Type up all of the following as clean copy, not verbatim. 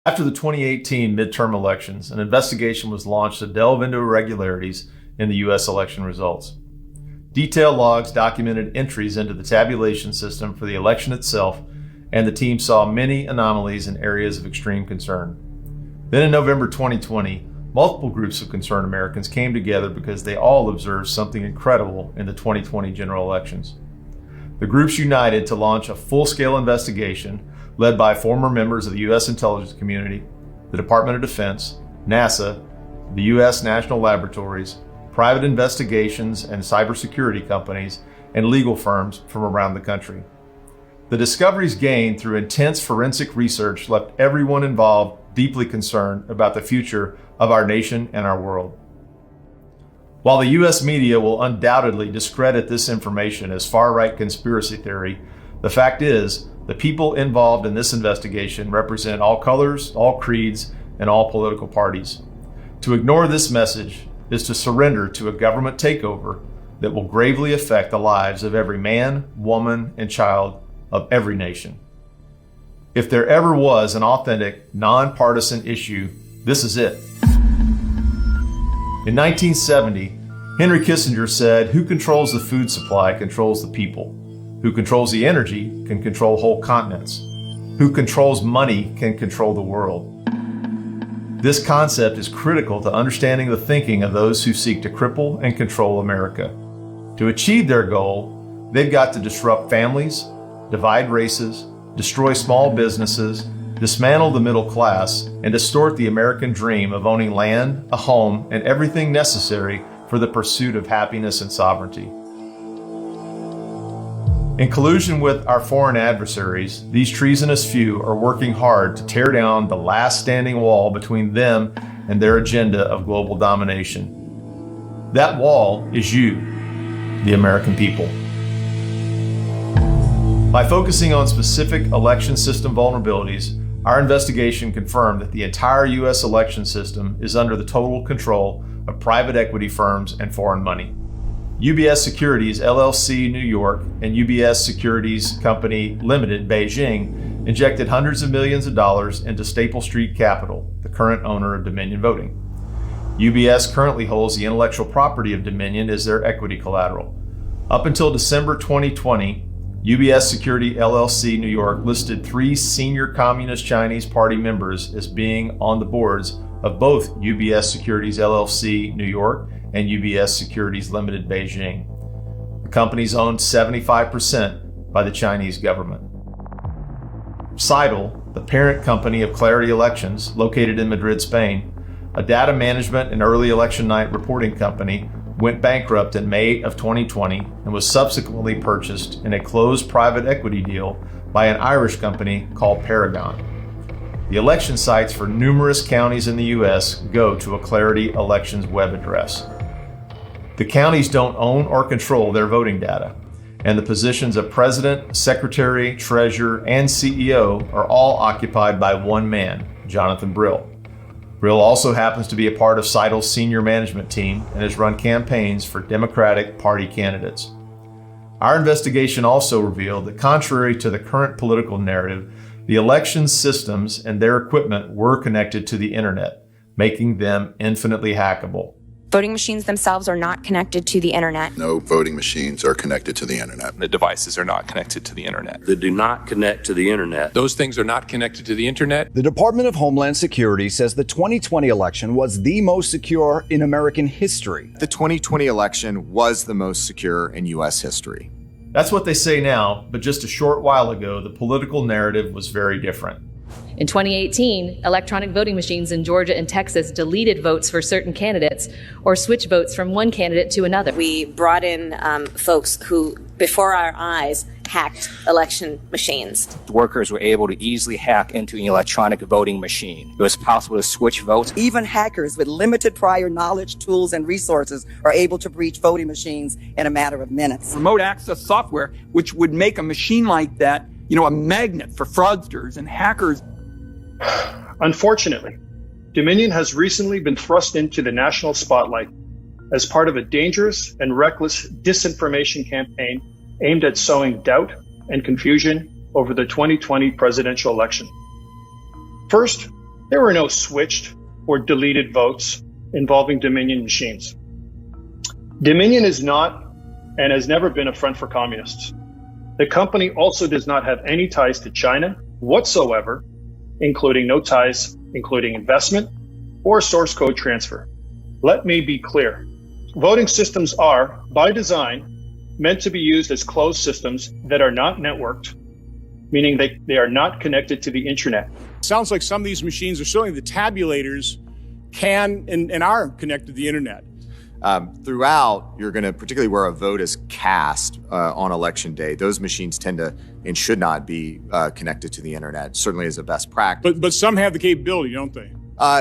After the 2018 midterm elections, an investigation was launched to delve into irregularities in the U.S. election results. Detailed logs documented entries into the tabulation system for the election itself, and the team saw many anomalies in areas of extreme concern. Then in November 2020, multiple groups of concerned Americans came together because they all observed something incredible in the 2020 general elections. The groups united to launch a full-scale investigation led by former members of the U.S. intelligence community, the Department of Defense, NASA, the U.S. National Laboratories, private investigations and cybersecurity companies, and legal firms from around the country. The discoveries gained through intense forensic research left everyone involved deeply concerned about the future of our nation and our world. While the U.S. media will undoubtedly discredit this information as far-right conspiracy theory, the fact is, the people involved in this investigation represent all colors, all creeds, and all political parties. To ignore this message is to surrender to a government takeover that will gravely affect the lives of every man, woman, and child of every nation. If there ever was an authentic, nonpartisan issue, this is it. In 1970, Henry Kissinger said, "Who controls the food supply controls the people. Who controls the energy can control whole continents. Who controls money can control the world." This concept is critical to understanding the thinking of those who seek to cripple and control America. To achieve their goal, they've got to disrupt families, divide races, destroy small businesses, dismantle the middle class, and distort the American dream of owning land, a home, and everything necessary for the pursuit of happiness and sovereignty. In collusion with our foreign adversaries, these treasonous few are working hard to tear down the last standing wall between them and their agenda of global domination. That wall is you, the American people. By focusing on specific election system vulnerabilities, our investigation confirmed that the entire U.S. election system is under the total control of private equity firms and foreign money. UBS Securities LLC New York and UBS Securities Company Limited Beijing injected hundreds of millions of dollars into Staple Street Capital, the current owner of Dominion Voting. UBS currently holds the intellectual property of Dominion as their equity collateral. Up until December 2020, UBS Security LLC New York listed 3 senior Communist Chinese Party members as being on the boards of both UBS Securities LLC New York and UBS Securities Limited Beijing. The companies owned 75% by the Chinese government. Seidel, the parent company of Clarity Elections, located in Madrid, Spain, a data management and early election night reporting company, went bankrupt in May of 2020 and was subsequently purchased in a closed private equity deal by an Irish company called Paragon. The election sites for numerous counties in the U.S. go to a Clarity Elections web address. The counties don't own or control their voting data, and the positions of president, secretary, treasurer, and CEO are all occupied by one man, Jonathan Brill. Brill also happens to be a part of Seidel's senior management team and has run campaigns for Democratic Party candidates. Our investigation also revealed that contrary to the current political narrative, the election systems and their equipment were connected to the internet, making them infinitely hackable. Voting machines themselves are not connected to the internet. No voting machines are connected to the internet. The devices are not connected to the internet. They do not connect to the internet. Those things are not connected to the internet. The Department of Homeland Security says the 2020 election was the most secure in American history. The 2020 election was the most secure in U.S. history. That's what they say now, but just a short while ago, the political narrative was very different. In 2018, electronic voting machines in Georgia and Texas deleted votes for certain candidates or switched votes from one candidate to another. We brought in folks who, before our eyes, hacked election machines. Workers were able to easily hack into an electronic voting machine. It was possible to switch votes. Even hackers with limited prior knowledge, tools, and resources are able to breach voting machines in a matter of minutes. Remote access software, which would make a machine like that, a magnet for fraudsters and hackers. Unfortunately, Dominion has recently been thrust into the national spotlight as part of a dangerous and reckless disinformation campaign aimed at sowing doubt and confusion over the 2020 presidential election. First, There were no switched or deleted votes involving Dominion machines. Dominion is not and has never been a front for communists. The company also does not have any ties to China whatsoever, including investment or source code transfer. Let me be clear. Voting systems are, by design, meant to be used as closed systems that are not networked, meaning they are not connected to the internet. Sounds like some of these machines are showing the tabulators can and are connected to the internet. Throughout, you're going to, particularly where a vote is cast on election day, those machines tend to and should not be connected to the internet, certainly as a best practice. But some have the capability, don't they?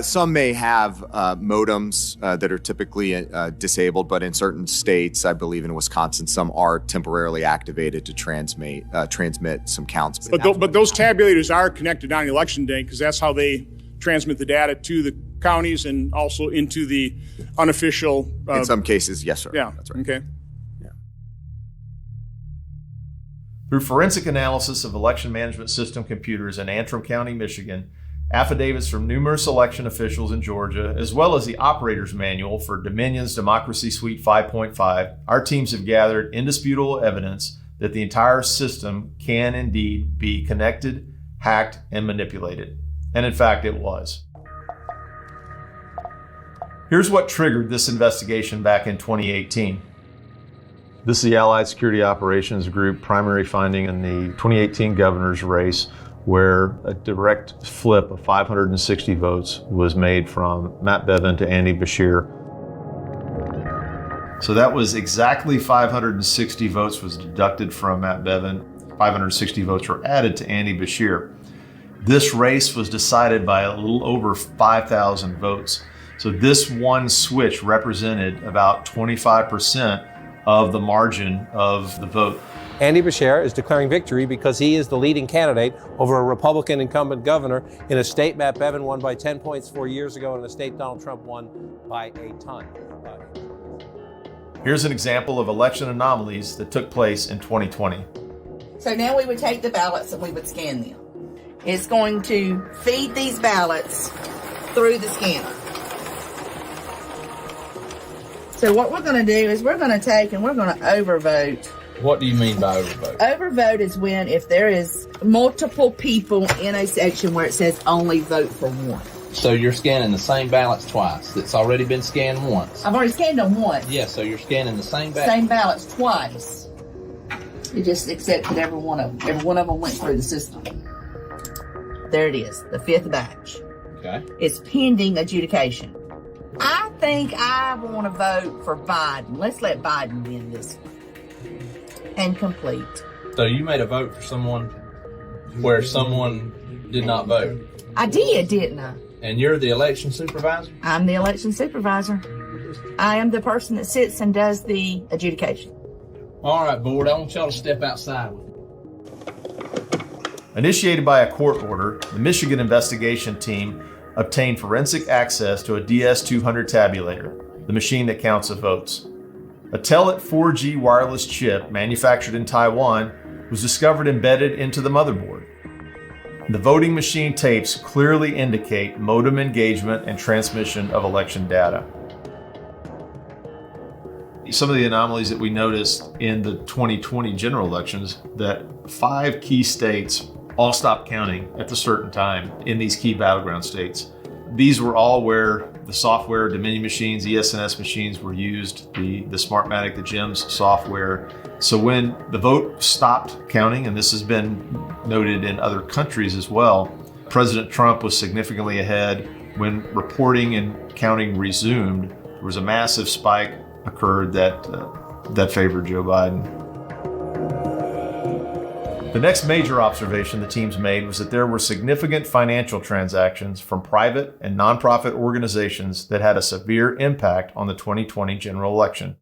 Some may have modems that are typically disabled, but in certain states, I believe in Wisconsin, some are temporarily activated to transmit some counts. But those tabulators are connected on election day because that's how they transmit the data to the counties and also into the unofficial. In some cases, yes, sir. Yeah, that's right. Okay. Yeah. Through forensic analysis of election management system computers in Antrim County, Michigan, affidavits from numerous election officials in Georgia, as well as the operator's manual for Dominion's Democracy Suite 5.5, our teams have gathered indisputable evidence that the entire system can indeed be connected, hacked, and manipulated. And in fact, it was. Here's what triggered this investigation back in 2018. This is the Allied Security Operations Group primary finding in the 2018 governor's race, where a direct flip of 560 votes was made from Matt Bevin to Andy Beshear. So that was exactly 560 votes was deducted from Matt Bevin. 560 votes were added to Andy Beshear. This race was decided by a little over 5,000 votes. So this one switch represented about 25% of the margin of the vote. Andy Beshear is declaring victory because he is the leading candidate over a Republican incumbent governor in a state Matt Bevin won by 10 points 4 years ago and a state Donald Trump won by a ton. Here's an example of election anomalies that took place in 2020. So now we would take the ballots and we would scan them. It's going to feed these ballots through the scanner. So what we're going to do is we're going to take and we're going to overvote. What do you mean by overvote? Overvote is when if there is multiple people in a section where it says only vote for one. So you're scanning the same ballots twice. That's already been scanned once. I've already scanned them once. Yeah, so you're scanning the same ballots twice. You just accept that every one of them went through the system. There it is, the fifth batch. Okay. It's pending adjudication. I think I want to vote for Biden. Let's let Biden win this one. And complete. So you made a vote for someone where someone did not vote? I did, didn't I? And you're the election supervisor? I'm the election supervisor. I am the person that sits and does the adjudication. All right, board, I want y'all to step outside with me. Initiated by a court order, the Michigan investigation team obtained forensic access to a DS200 tabulator, the machine that counts the votes. A Telit 4G wireless chip manufactured in Taiwan was discovered embedded into the motherboard. The voting machine tapes clearly indicate modem engagement and transmission of election data. Some of the anomalies that we noticed in the 2020 general elections, that 5 key states all stopped counting at a certain time in these key battleground states. These were all where the software, Dominion machines, ES&S machines were used, the Smartmatic, the GEMS software. So when the vote stopped counting, and this has been noted in other countries as well, President Trump was significantly ahead. When reporting and counting resumed, there was a massive spike occurred that favored Joe Biden. The next major observation the teams made was that there were significant financial transactions from private and nonprofit organizations that had a severe impact on the 2020 general election.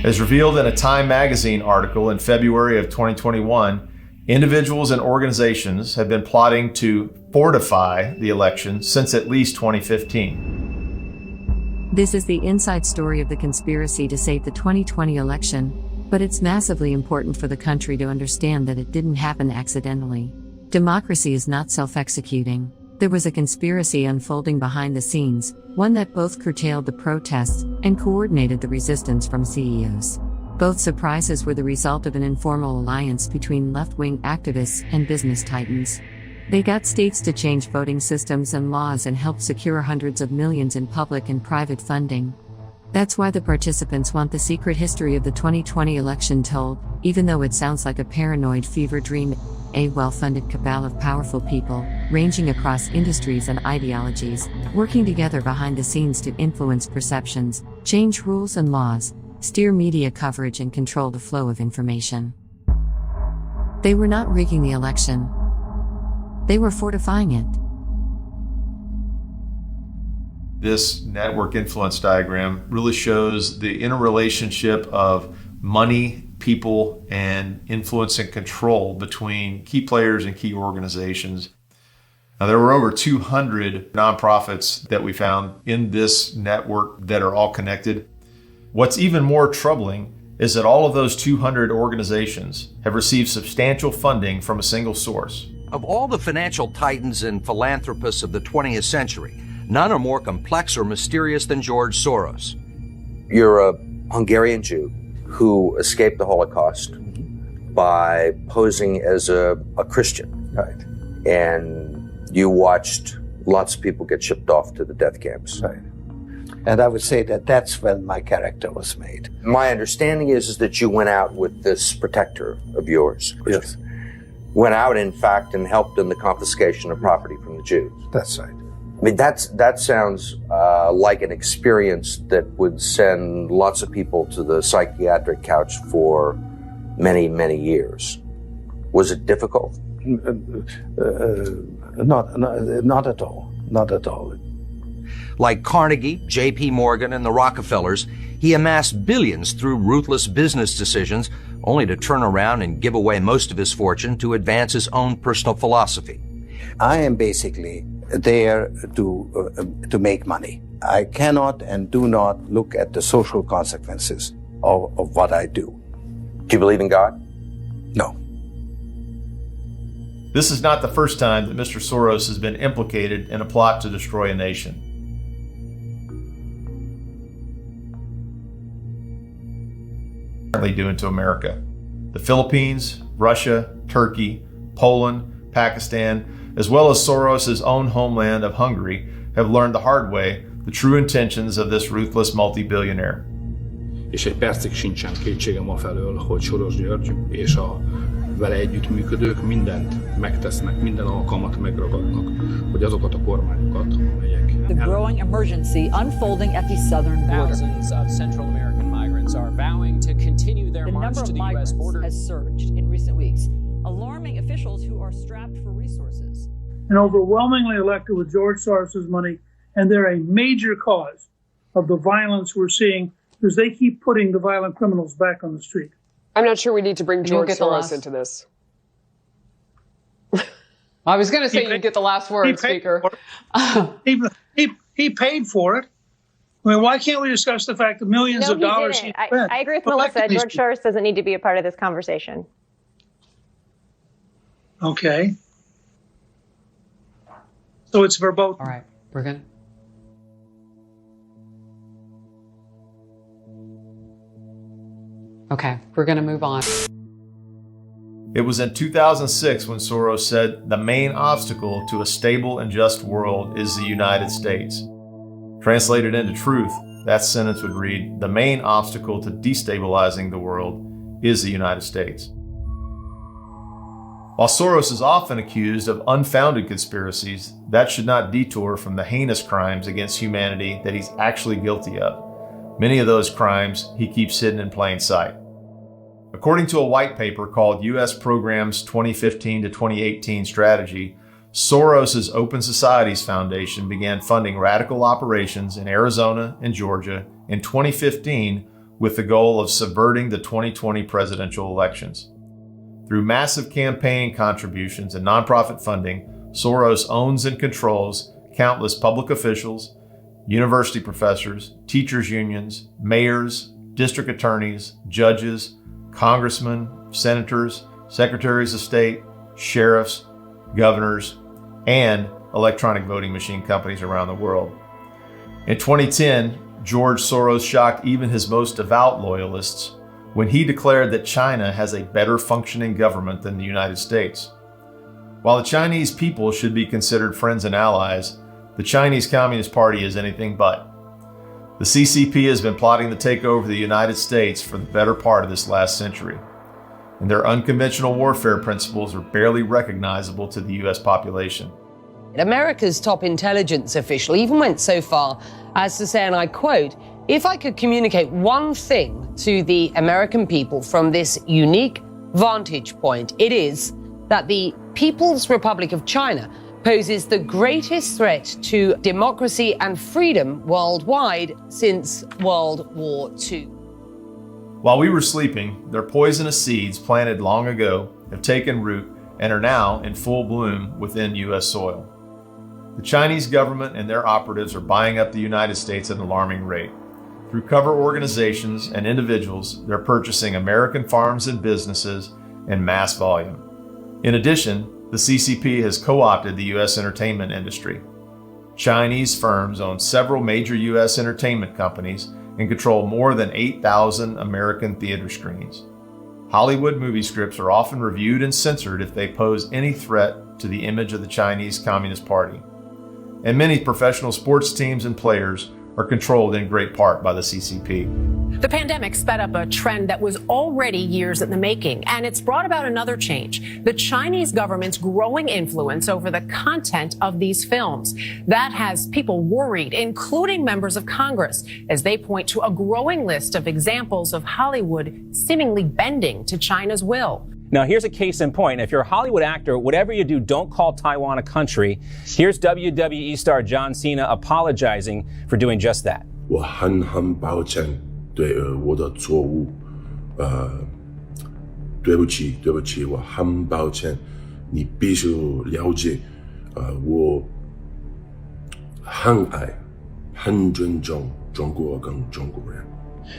As revealed in a Time magazine article in February of 2021, individuals and organizations have been plotting to fortify the election since at least 2015. This is the inside story of the conspiracy to save the 2020 election. But it's massively important for the country to understand that it didn't happen accidentally. Democracy is not self-executing. There was a conspiracy unfolding behind the scenes, one that both curtailed the protests and coordinated the resistance from CEOs. Both surprises were the result of an informal alliance between left-wing activists and business titans. They got states to change voting systems and laws and helped secure hundreds of millions in public and private funding. That's why the participants want the secret history of the 2020 election told, even though it sounds like a paranoid fever dream. A well-funded cabal of powerful people, ranging across industries and ideologies, working together behind the scenes to influence perceptions, change rules and laws, steer media coverage and control the flow of information. They were not rigging the election. They were fortifying it. This network influence diagram really shows the interrelationship of money, people, and influence and control between key players and key organizations. Now, there were over 200 nonprofits that we found in this network that are all connected. What's even more troubling is that all of those 200 organizations have received substantial funding from a single source. Of all the financial titans and philanthropists of the 20th century, none are more complex or mysterious than George Soros. You're a Hungarian Jew who escaped the Holocaust by posing as a Christian. Right. And you watched lots of people get shipped off to the death camps. Right. And I would say that that's when my character was made. My understanding is that you went out with this protector of yours. Yes. Went out, in fact, and helped in the confiscation of property from the Jews. That's right. I mean, that sounds like an experience that would send lots of people to the psychiatric couch for many, many years. Was it difficult? Not at all. Not at all. Like Carnegie, J.P. Morgan, and the Rockefellers, he amassed billions through ruthless business decisions, only to turn around and give away most of his fortune to advance his own personal philosophy. I am basically there to make money. I cannot and do not look at the social consequences of what I do. Do you believe in God? No. This is not the first time that Mr. Soros has been implicated in a plot to destroy a nation. Currently doing to America. The Philippines, Russia, Turkey, Poland, Pakistan, as well as Soros' own homeland of Hungary, have learned the hard way the true intentions of this ruthless multi-billionaire. És egy percig sincsen kétségem afelől, hogy Soros György és a vele együttműködők mindent megtesznek, minden alkalmat megragadnak, hogy azokat a kormányokat, amelyek... The growing emergency unfolding at the southern border. Thousands of Central American migrants are vowing to continue their march to the U.S. border. Has surged in recent weeks, alarming officials who are strapped for resources. And overwhelmingly elected with George Soros' money, and they're a major cause of the violence we're seeing because they keep putting the violent criminals back on the street. I'm not sure we need to bring George Soros into this. I was going to say you get the last word, Speaker. He paid for it. I mean, why can't we discuss the fact that millions of dollars he spent? I agree with Melissa. George Soros doesn't need to be a part of this conversation. Okay. So it's verboten. All right, we're going to... Okay, we're going to move on. It was in 2006 when Soros said the main obstacle to a stable and just world is the United States. Translated into truth, that sentence would read, the main obstacle to destabilizing the world is the United States. While Soros is often accused of unfounded conspiracies, that should not detour from the heinous crimes against humanity that he's actually guilty of. Many of those crimes he keeps hidden in plain sight. According to a white paper called U.S. Programs 2015 to 2018 Strategy, Soros' Open Societies Foundation began funding radical operations in Arizona and Georgia in 2015 with the goal of subverting the 2020 presidential elections. Through massive campaign contributions and nonprofit funding, Soros owns and controls countless public officials, university professors, teachers' unions, mayors, district attorneys, judges, congressmen, senators, secretaries of state, sheriffs, governors, and electronic voting machine companies around the world. In 2010, George Soros shocked even his most devout loyalists when he declared that China has a better functioning government than the United States. While the Chinese people should be considered friends and allies, the Chinese Communist Party is anything but. The CCP has been plotting to take over the United States for the better part of this last century, and their unconventional warfare principles are barely recognizable to the U.S. population. America's top intelligence official even went so far as to say, and I quote, "If I could communicate one thing to the American people from this unique vantage point, it is that the People's Republic of China poses the greatest threat to democracy and freedom worldwide since World War II." While we were sleeping, their poisonous seeds planted long ago have taken root and are now in full bloom within U.S. soil. The Chinese government and their operatives are buying up the United States at an alarming rate. Through cover organizations and individuals, they're purchasing American farms and businesses in mass volume. In addition, the CCP has co-opted the U.S. entertainment industry. Chinese firms own several major U.S. entertainment companies and control more than 8,000 American theater screens. Hollywood movie scripts are often reviewed and censored if they pose any threat to the image of the Chinese Communist Party. And many professional sports teams and players are controlled in great part by the CCP. The pandemic sped up a trend that was already years in the making, and it's brought about another change: the Chinese government's growing influence over the content of these films. That has people worried, including members of Congress, as they point to a growing list of examples of Hollywood seemingly bending to China's will. Now, here's a case in point. If you're a Hollywood actor, whatever you do, don't call Taiwan a country. Here's WWE star John Cena apologizing for doing just that. 我很抱歉对我的错误，对不起，我很抱歉。你必须了解，我很爱、很尊重中国跟中国人。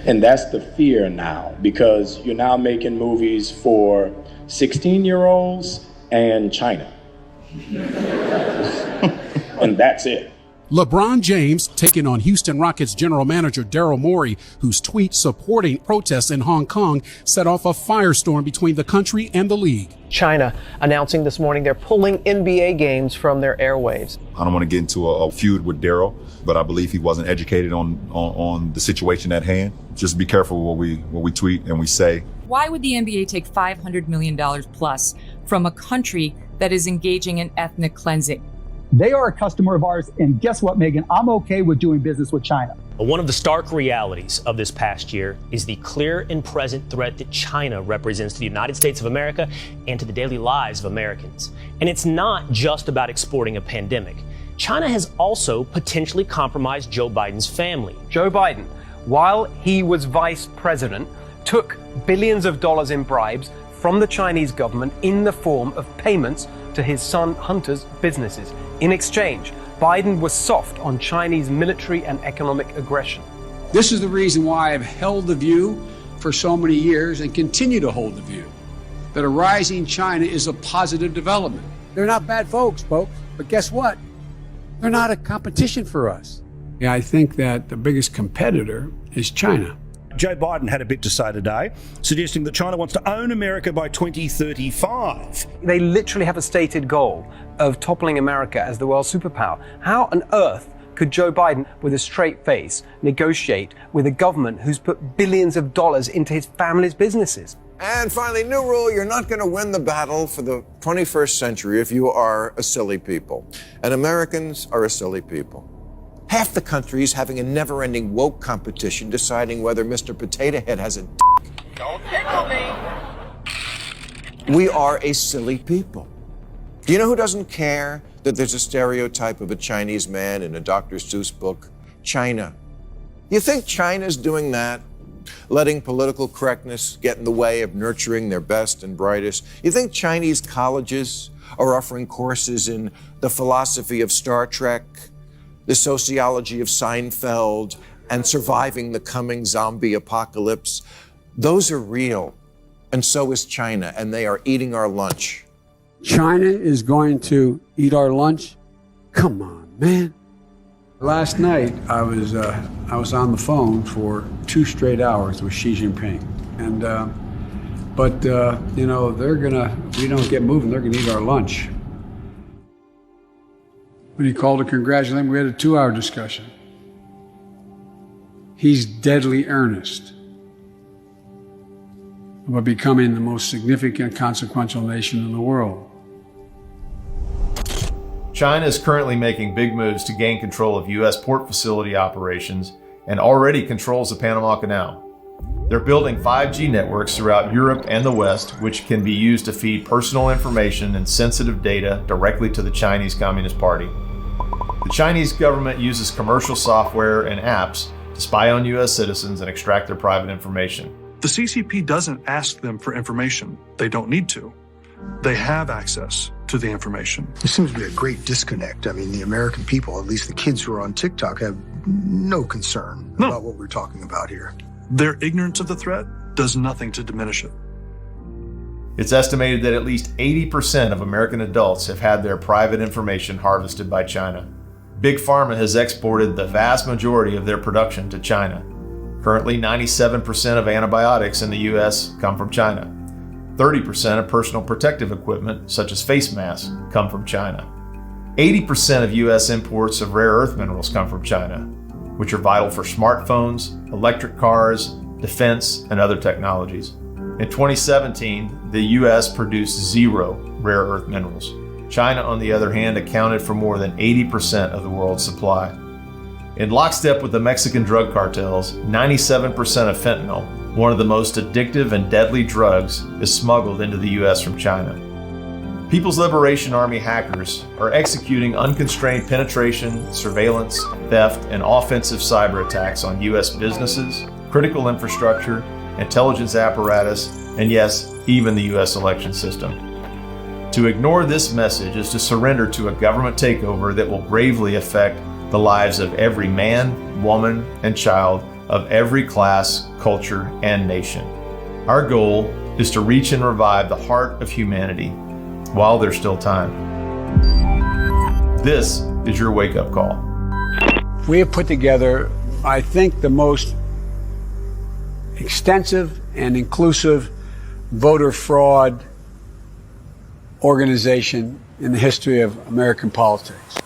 And that's the fear now, because you're now making movies for 16-year-olds and China. And that's it. LeBron James taking on Houston Rockets general manager Daryl Morey, whose tweet supporting protests in Hong Kong set off a firestorm between the country and the league. China announcing this morning they're pulling NBA games from their airwaves. I don't want to get into a feud with Daryl, but I believe he wasn't educated on the situation at hand. Just be careful what we tweet and we say. Why would the NBA take $500 million plus from a country that is engaging in ethnic cleansing? They are a customer of ours, and guess what, Megan? I'm okay with doing business with China. One of the stark realities of this past year is the clear and present threat that China represents to the United States of America and to the daily lives of Americans. And it's not just about exporting a pandemic. China has also potentially compromised Joe Biden's family. Joe Biden, while he was vice president, took billions of dollars in bribes from the Chinese government in the form of payments to his son Hunter's businesses. In exchange, Biden was soft on Chinese military and economic aggression. This is the reason why I've held the view for so many years and continue to hold the view that a rising China is a positive development. They're not bad folks, but guess what? They're not a competition for us. Yeah, I think that the biggest competitor is China. Joe Biden had a bit to say today, suggesting that China wants to own America by 2035. They literally have a stated goal of toppling America as the world superpower. How on earth could Joe Biden, with a straight face, negotiate with a government who's put billions of dollars into his family's businesses? And finally, new rule, you're not going to win the battle for the 21st century if you are a silly people. And Americans are a silly people. Half the country is having a never-ending woke competition deciding whether Mr. Potato Head has a dick. Don't tickle me. We are a silly people. Do you know who doesn't care that there's a stereotype of a Chinese man in a Dr. Seuss book? China. You think China's doing that? Letting political correctness get in the way of nurturing their best and brightest? You think Chinese colleges are offering courses in the philosophy of Star Trek, the sociology of Seinfeld, and surviving the coming zombie apocalypse? Those are real. And so is China, and they are eating our lunch. China is going to eat our lunch? Come on, man. Last night, I was on the phone for 2 straight hours with Xi Jinping. And, we don't get moving, they're gonna eat our lunch. When he called to congratulate him, we had a 2-hour discussion. He's deadly earnest about becoming the most significant, consequential nation in the world. China is currently making big moves to gain control of U.S. port facility operations and already controls the Panama Canal. They're building 5G networks throughout Europe and the West, which can be used to feed personal information and sensitive data directly to the Chinese Communist Party. The Chinese government uses commercial software and apps to spy on U.S. citizens and extract their private information. The CCP doesn't ask them for information. They don't need to. They have access to the information. There seems to be a great disconnect. I mean, the American people, at least the kids who are on TikTok, have no concern about what we're talking about here. Their ignorance of the threat does nothing to diminish it. It's estimated that at least 80% of American adults have had their private information harvested by China. Big Pharma has exported the vast majority of their production to China. Currently, 97% of antibiotics in the U.S. come from China. 30% of personal protective equipment, such as face masks, come from China. 80% of U.S. imports of rare earth minerals come from China, which are vital for smartphones, electric cars, defense, and other technologies. In 2017, the U.S. produced 0 rare earth minerals. China, on the other hand, accounted for more than 80% of the world's supply. In lockstep with the Mexican drug cartels, 97% of fentanyl, one of the most addictive and deadly drugs, is smuggled into the U.S. from China. People's Liberation Army hackers are executing unconstrained penetration, surveillance, theft, and offensive cyber attacks on U.S. businesses, critical infrastructure, intelligence apparatus, and yes, even the U.S. election system. To ignore this message is to surrender to a government takeover that will gravely affect the lives of every man, woman, and child of every class, culture, and nation. Our goal is to reach and revive the heart of humanity while there's still time. This is your wake-up call. We have put together, I think, the most extensive and inclusive voter fraud organization in the history of American politics.